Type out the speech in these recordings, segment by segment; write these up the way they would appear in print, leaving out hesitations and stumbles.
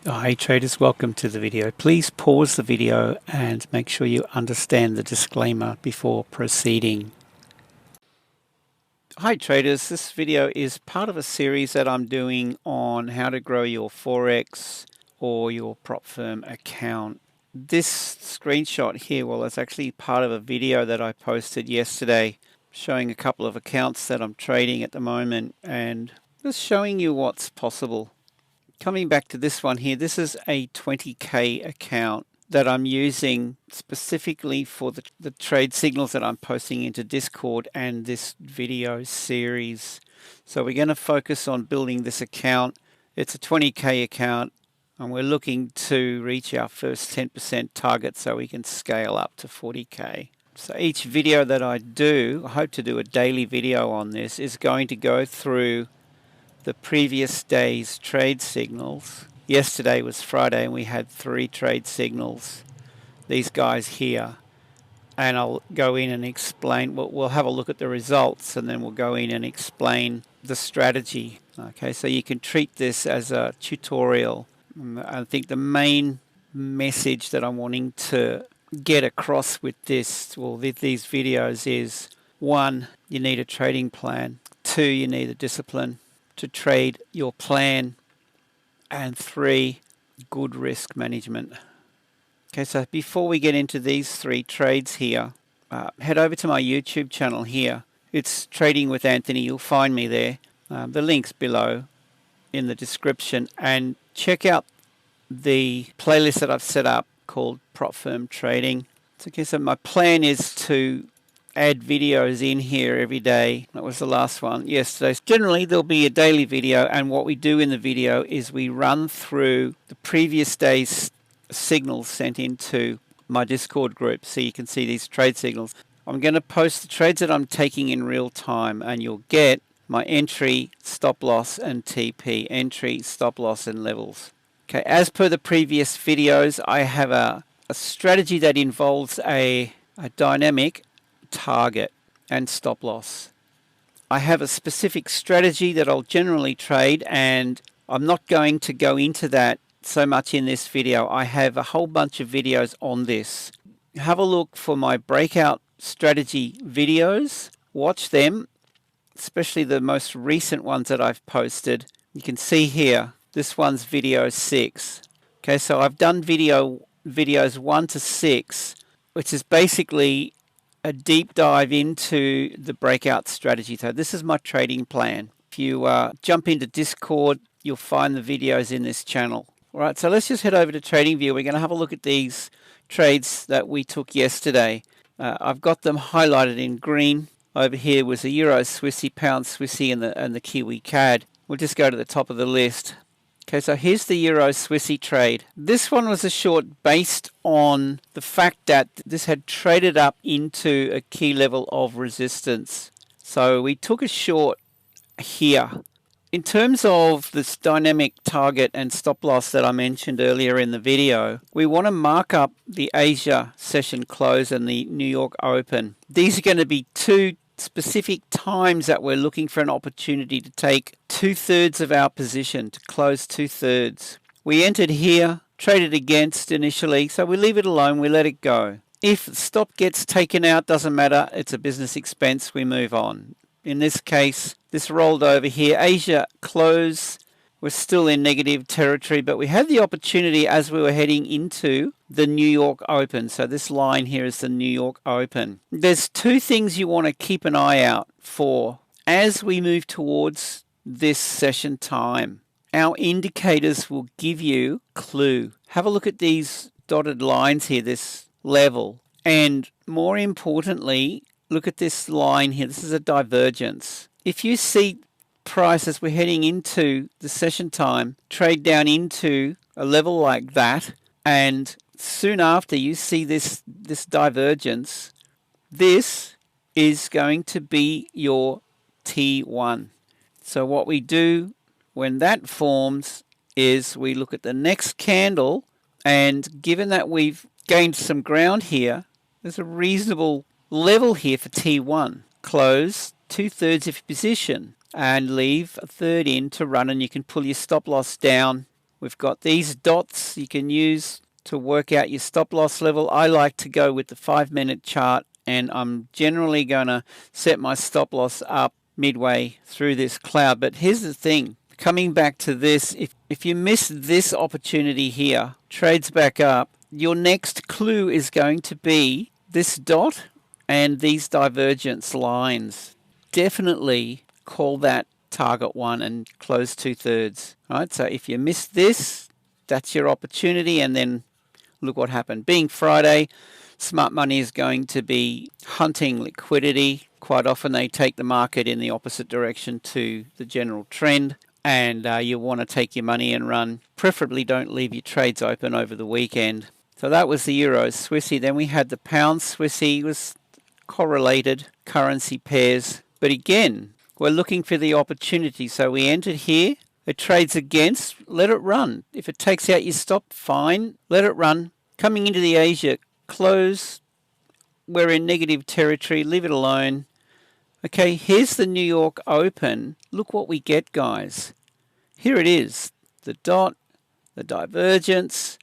Hi traders, welcome to the video. Please pause the video and make sure you understand the disclaimer before proceeding. Hi traders, this video is part of a series that I'm doing on how to grow your Forex or your prop firm account. This screenshot here, well, it's actually part of a video that I posted yesterday showing a couple of accounts that I'm trading at the moment and just showing you what's possible. Coming back to this one here, this is a 20k account that I'm using specifically for the trade signals that I'm posting into Discord and this video series. So we're going to focus on building this account. It's a 20k account and we're looking to reach our first 10% target so we can scale up to 40k. So each video that I do, I hope to do a daily video on this, is going to go through the previous day's trade signals. Yesterday was Friday and we had 3 trade signals, these guys here, and I'll go in and explain. We'll have a look at the results and then we'll go in and explain the strategy. Okay, so you can treat this as a tutorial. I think the main message that I'm wanting to get across with this, well, these videos is: 1, you need a trading plan. 2, you need a discipline to trade your plan, and 3, good risk management. Okay, so before we get into these 3 trades here, head over to my YouTube channel here. It's Trading with Anthony. You'll find me there. The link's below in the description, and check out the playlist that I've set up called Prop Firm Trading. Okay, so my plan is to add videos in here every day. That was the last one yesterday. Generally there'll be a daily video, and what we do in the video is we run through the previous day's signals sent into my Discord group so you can see these trade signals. I'm going to post the trades that I'm taking in real time, and you'll get my entry, stop loss and TP, entry, stop loss and levels. Okay, as per the previous videos, I have a strategy that involves a dynamic target and stop loss. I have a specific strategy that I'll generally trade, and I'm not going to go into that so much in this video. I have a whole bunch of videos on this. Have a look for my breakout strategy videos. Watch them, especially the most recent ones that I've posted. You can see here, this one's video 6. Okay, so I've done videos 1 to 6, which is basically a deep dive into the breakout strategy. So this is my trading plan. If you jump into Discord, you'll find the videos in this channel. All right, so let's just head over to TradingView. We're going to have a look at these trades that we took yesterday. I've got them highlighted in green. Over here was the Euro Swissy, Pound Swissy, and the Kiwi CAD. We'll just go to the top of the list. Okay, so here's the Euro Swissy trade. This one was a short based on the fact that this had traded up into a key level of resistance. So we took a short here. In terms of this dynamic target and stop loss that I mentioned earlier in the video, we want to mark up the Asia session close and the New York Open. These are going to be 2 specific times that we're looking for an opportunity to take 2/3 of our position, to close 2/3. We entered here, traded against initially, so we leave it alone, we let it go. If the stop gets taken out, doesn't matter, it's a business expense, we move on. In this case, this rolled over here. Asia close, we're still in negative territory, but we had the opportunity as we were heading into the New York Open. So this line here is the New York Open. There's 2 things you want to keep an eye out for as we move towards this session time. Our indicators will give you a clue. Have a look at these dotted lines here, this level. And more importantly, look at this line here. This is a divergence. If you see price as we're heading into the session time trade down into a level like that, and soon after you see this divergence, this is going to be your T1. So what we do when that forms is we look at the next candle, and given that we've gained some ground here, there's a reasonable level here for T1. Close 2/3 of your position and leave 1/3 in to run, and you can pull your stop loss down We've got these dots you can use to work out your stop loss level. I like to go with the 5-minute chart, and I'm generally going to set my stop loss up midway through this cloud. But here's the thing, coming back to this, if you miss this opportunity here, trades back up, your next clue is going to be this dot and these divergence lines. Definitely call that target 1 and close 2/3. Right, so if you miss this, that's your opportunity, and then look what happened. Being Friday, smart money is going to be hunting liquidity. Quite often they take the market in the opposite direction to the general trend, and you want to take your money and run. Preferably don't leave your trades open over the weekend. So that was the Euro Swissy. Then we had the Pound Swissy. It was correlated currency pairs, but again, we're looking for the opportunity. So we entered here. It trades against, let it run. If it takes out your stop, fine, let it run. Coming into the Asia close, we're in negative territory, leave it alone. Okay, here's the New York Open. Look what we get, guys. Here it is, the dot, the divergence.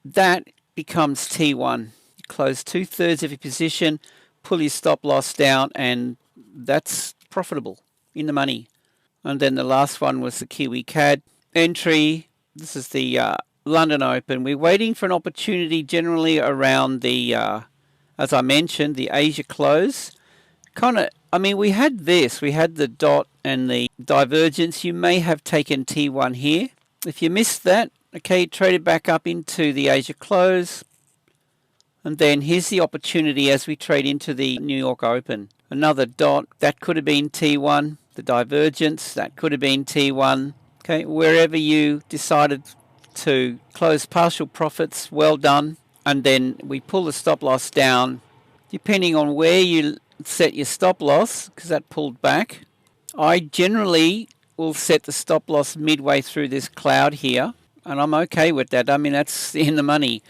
That becomes T1. You close 2/3 of your position, pull your stop loss down, and that's profitable, in the money. And then the last one was the Kiwi CAD entry. This is the London Open. We're waiting for an opportunity generally around the, as I mentioned, the Asia close. We had this. We had the dot and the divergence. You may have taken T1 here. If you missed that, okay, traded back up into the Asia close. And then here's the opportunity as we trade into the New York Open. Another dot. That could have been T1. The divergence, that could have been T1. Okay, wherever you decided to close partial profits, well done. And then we pull the stop loss down. Depending on where you set your stop loss, because that pulled back, I generally will set the stop loss midway through this cloud here, and I'm okay with that. I mean, that's in the money.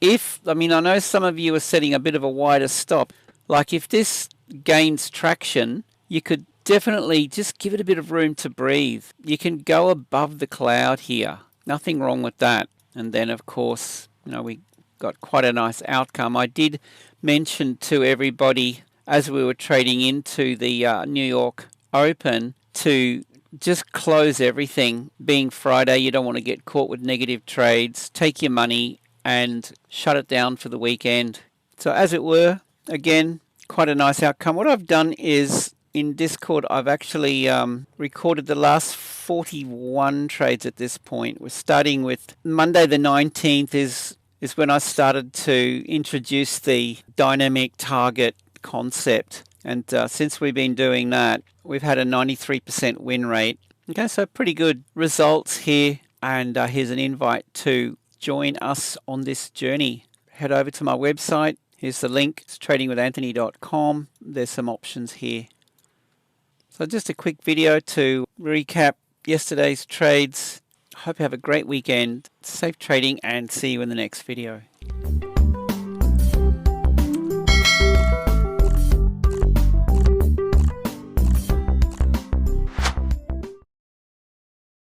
I know some of you are setting a bit of a wider stop. Like if this gains traction, you could definitely just give it a bit of room to breathe. You can go above the cloud here. Nothing wrong with that. And then, of course, we got quite a nice outcome. I did mention to everybody as we were trading into the New York Open to just close everything. Being Friday, you don't want to get caught with negative trades. Take your money and shut it down for the weekend. So as it were, again, quite a nice outcome. What I've done is in Discord, I've actually recorded the last 41 trades at this point. We're starting with Monday the 19th is when I started to introduce the dynamic target concept. And since we've been doing that, we've had a 93% win rate. Okay, so pretty good results here. And here's an invite to join us on this journey. Head over to my website. Here's the link. It's tradingwithanthony.com. There's some options here. So just a quick video to recap yesterday's trades. Hope you have a great weekend. Safe trading, and see you in the next video.